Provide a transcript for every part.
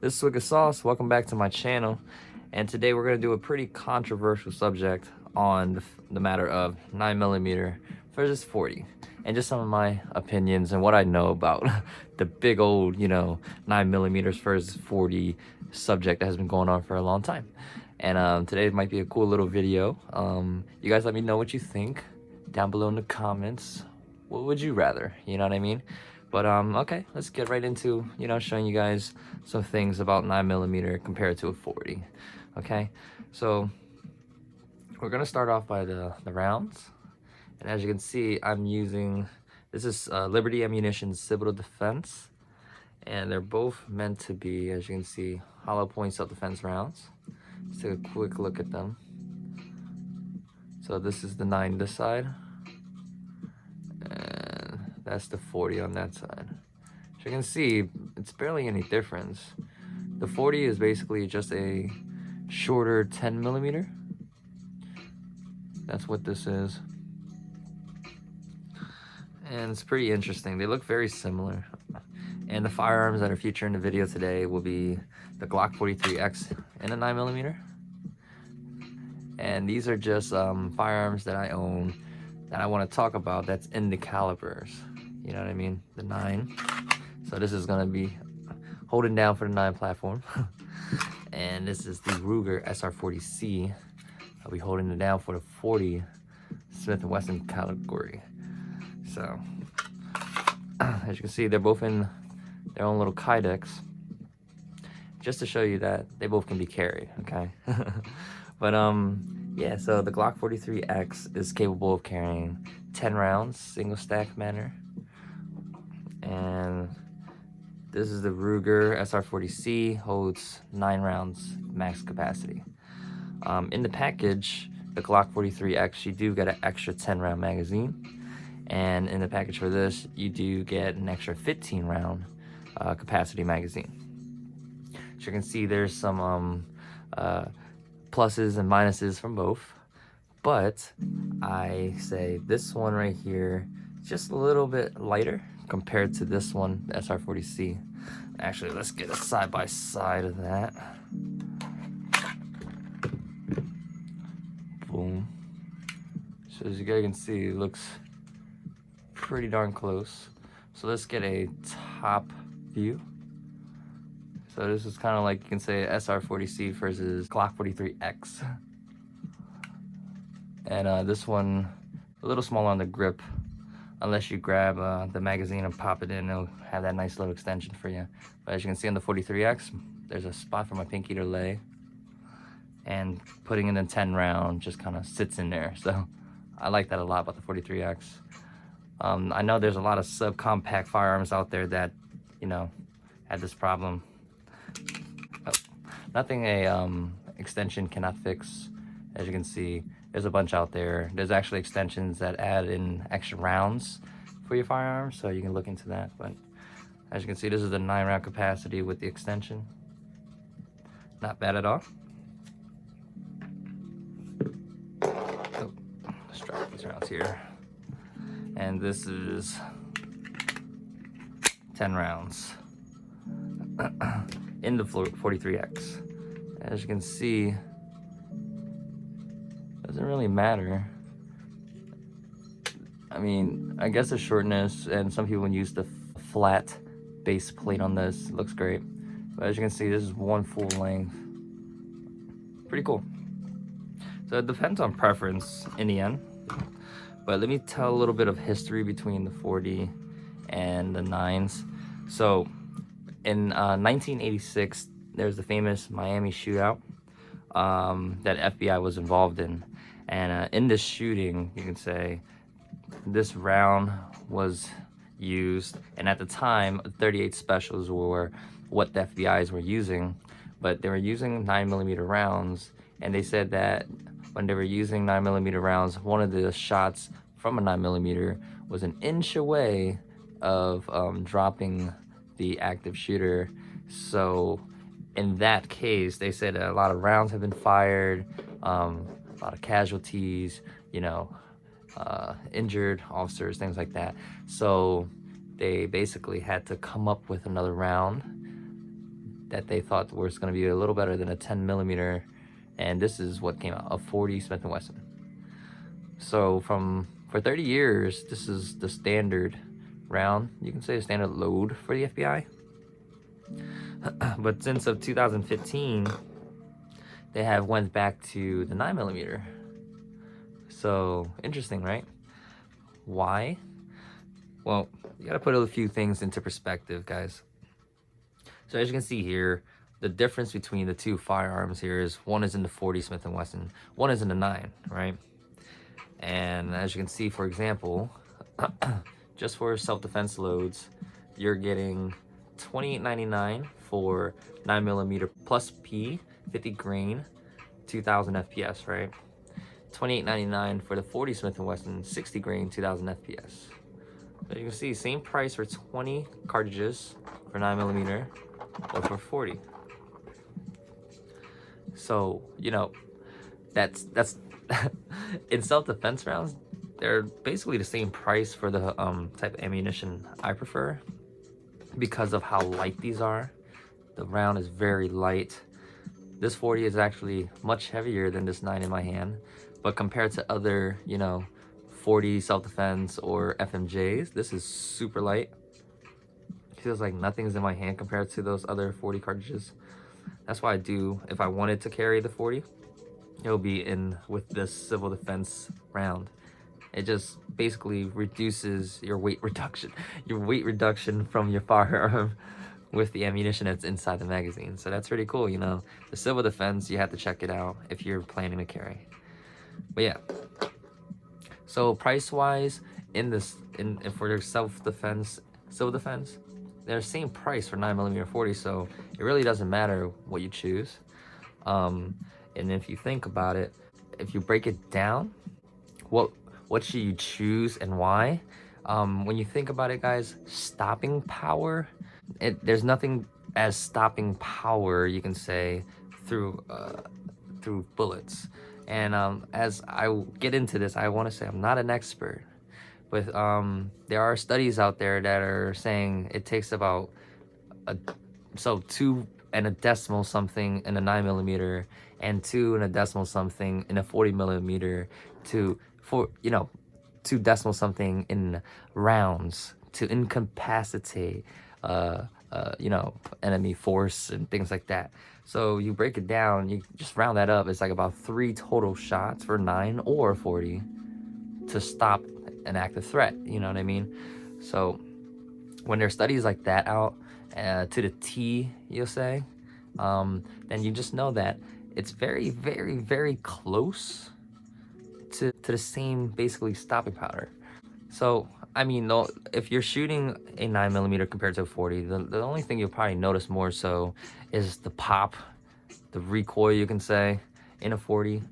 This is Swig of Sauce. Welcome back to my channel. And today we're going to do a pretty controversial subject on the matter of 9mm versus 40. And just some of my opinions and what I know about the big old, 9mm versus 40 subject that has been going on for a long time. And today might be a cool little video. You guys let me know what you think down below in the comments. What would you rather? You know what I mean? But okay, let's get right into showing you guys some things about 9mm compared to a 40. Okay, so we're gonna start off by the rounds, and as you can see, I'm using this is Liberty Ammunition Civil Defense, and they're both meant to be, as you can see, hollow point self-defense rounds. Let's take a quick look at them. So this is the 9 this side. That's the 40 on that side. As you can see, it's barely any difference. The 40 is basically just a shorter 10mm. That's what this is. And it's pretty interesting. They look very similar. And the firearms that are featured in the video today will be the Glock 43X and a 9mm. And these are just firearms that I own that I want to talk about that's in the calibers. You know what I mean? The 9. So this is going to be holding down for the 9 platform. And this is the Ruger SR40C. I'll be holding it down for the 40 Smith & Wesson category. So, as you can see, they're both in their own little kydex. Just to show you that they both can be carried, okay? But, yeah, so the Glock 43X is capable of carrying 10 rounds, single stack manner. And this is the Ruger SR40C, holds 9 rounds max capacity. In the package, the Glock 43X, you do get an extra 10 round magazine. And in the package for this, you do get an extra 15 round capacity magazine. As you can see, there's some pluses and minuses from both. But I say this one right here is just a little bit lighter compared to this one, the SR40C. Actually, let's get a side-by-side of that. Boom. So as you guys can see, it looks pretty darn close. So let's get a top view. So this is kind of like, you can say, SR40C versus Glock 43X. And this one, a little smaller on the grip. Unless you grab the magazine and pop it in, it'll have that nice little extension for you. But as you can see on the 43X, there's a spot for my pinky to lay. And putting in a 10 round just kind of sits in there. So I like that a lot about the 43X. I know there's a lot of subcompact firearms out there that, had this problem. Oh, nothing a extension cannot fix. As you can see, there's a bunch out there. There's actually extensions that add in extra rounds for your firearms, so you can look into that. But as you can see, this is the 9 round capacity with the extension. Not bad at all. Oh, let's drop these rounds here. And this is 10 rounds in the 43X. As you can see, doesn't really matter. I mean, I guess the shortness, and some people use the flat base plate on this. It looks great. But as you can see, this is one full length. Pretty cool. So it depends on preference in the end. But let me tell a little bit of history between the 40 and the 9s. So in 1986, there's the famous Miami shootout that FBI was involved in. And in this shooting, you can say, this round was used. And at the time, 38 specials were what the FBI's were using. But they were using 9mm rounds. And they said that when they were using 9mm rounds, one of the shots from a 9mm was an inch away of dropping the active shooter. So in that case, they said a lot of rounds have been fired, a lot of casualties, injured officers, things like that. So they basically had to come up with another round that they thought was going to be a little better than a 10 millimeter, and this is what came out, a 40 Smith & Wesson. So for 30 years, this is the standard round, you can say a standard load for the FBI. But since of 2015, they have went back to the 9 millimeter. So interesting, right? Why? Well, you gotta put a few things into perspective, guys. So as you can see here, the difference between the two firearms here is one is in the 40 Smith & Wesson, one is in the 9, right? And as you can see, for example, just for self-defense loads, you're getting $28.99 for 9 millimeter plus P, 50 grain, 2000 FPS, right? $28.99 for the 40 Smith & Wesson, 60 grain, 2000 FPS. So you can see, same price for 20 cartridges for 9 millimeter or for 40. So, you know, that's in self-defense rounds, they're basically the same price for the type of ammunition I prefer because of how light these are. The round is very light. This 40 is actually much heavier than this 9 in my hand, but compared to other, you know, 40 self-defense or FMJs, this is super light. It feels like nothing's in my hand compared to those other 40 cartridges. That's why if I wanted to carry the 40, it'll be in with this civil defense round. It just basically reduces your weight reduction from your firearm with the ammunition that's inside the magazine. So that's pretty cool, you know. The civil defense, you have to check it out if you're planning to carry. But yeah, so price wise, for their self-defense, civil defense, they're the same price for 9mm 40, so it really doesn't matter what you choose. And if you think about it, if you break it down, what should you choose and why? When you think about it, guys, stopping power, there's nothing as stopping power, you can say, through bullets. And as I get into this, I want to say I'm not an expert, but there are studies out there that are saying it takes about 2 and a decimal something in a 9mm and 2 and a decimal something in a 40mm to 2 decimal something in rounds to incapacitate enemy force and things like that. So you break it down, you just round that up, it's like about 3 total shots for 9 or 40 to stop an active threat, you know what I mean? So when there are studies like that out to the T, you'll say, then you just know that it's very, very, very close to the same basically stopping powder. So I mean, if you're shooting a 9mm compared to a 40, the only thing you'll probably notice more so is the pop, the recoil, you can say, in a 40.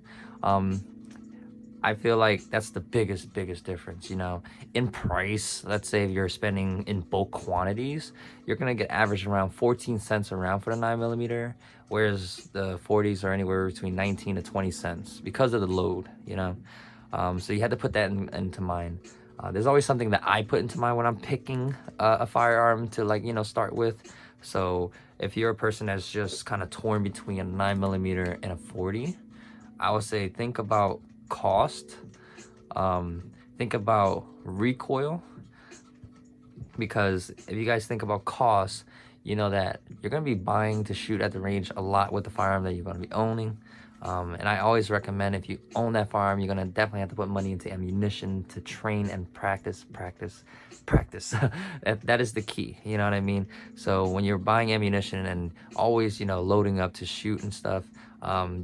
I feel like that's the biggest difference, you know. In price, let's say if you're spending in bulk quantities, you're gonna get average around 14 cents a round for the 9mm, whereas the 40s are anywhere between 19 to 20 cents because of the load, you know. So you had to put that into mind. There's always something that I put into mind when I'm picking a firearm to, like, you know, start with. So if you're a person that's just kind of torn between a 9mm and a 40, I would say think about cost, think about recoil, because if you guys think about cost, you know that you're going to be buying to shoot at the range a lot with the firearm that you're going to be owning. And I always recommend, if you own that firearm, you're going to definitely have to put money into ammunition to train and practice. That is the key, you know what I mean? So when you're buying ammunition and always, you know, loading up to shoot and stuff,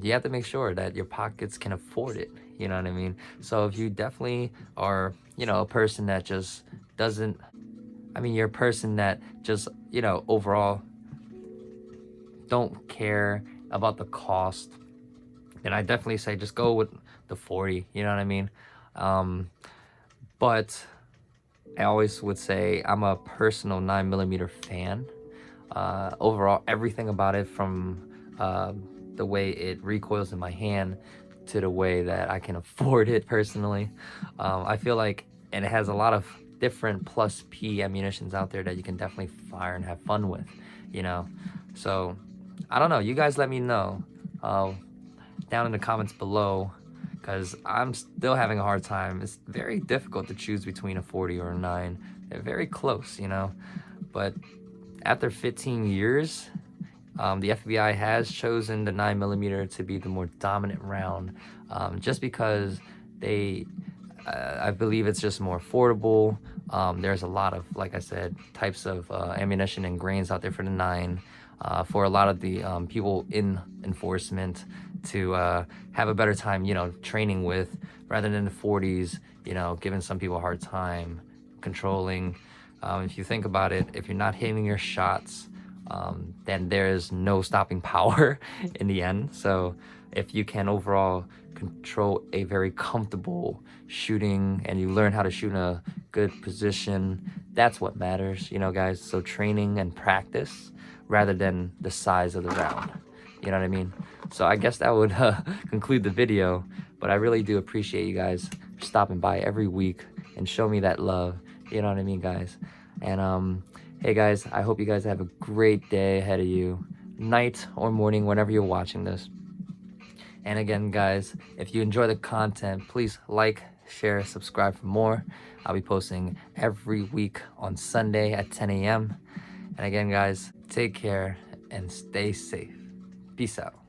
you have to make sure that your pockets can afford it, you know what I mean? So if you definitely are, you know, a person that just doesn't, you're a person that just, you know, overall don't care about the cost, then I definitely say just go with the 40, you know what I mean? But I always would say I'm a personal 9mm fan. Overall, everything about it, from the way it recoils in my hand to the way that I can afford it personally. I feel like, and it has a lot of different plus P ammunitions out there that you can definitely fire and have fun with, you know. So I don't know, you guys let me know down in the comments below, because I'm still having a hard time. It's very difficult to choose between a 40 or a 9. They're very close, you know, but after 15 years, the FBI has chosen the 9mm to be the more dominant round, just because they, I believe it's just more affordable. There's a lot of, like I said, types of ammunition and grains out there for the 9. For a lot of the people in enforcement to have a better time, you know, training with, rather than the 40s, you know, giving some people a hard time controlling. If you think about it, if you're not hitting your shots, then there is no stopping power in the end. So if you can overall control a very comfortable shooting and you learn how to shoot in a good position, that's what matters, you know, guys. So training and practice rather than the size of the round, you know what I mean? So I guess that would conclude the video, but I really do appreciate you guys stopping by every week and show me that love, you know what I mean, guys? And hey guys, I hope you guys have a great day ahead of you, night or morning, whenever you're watching this. And again, guys, if you enjoy the content, please like, share, subscribe for more. I'll be posting every week on Sunday at 10 a.m. And again, guys, take care and stay safe. Peace out.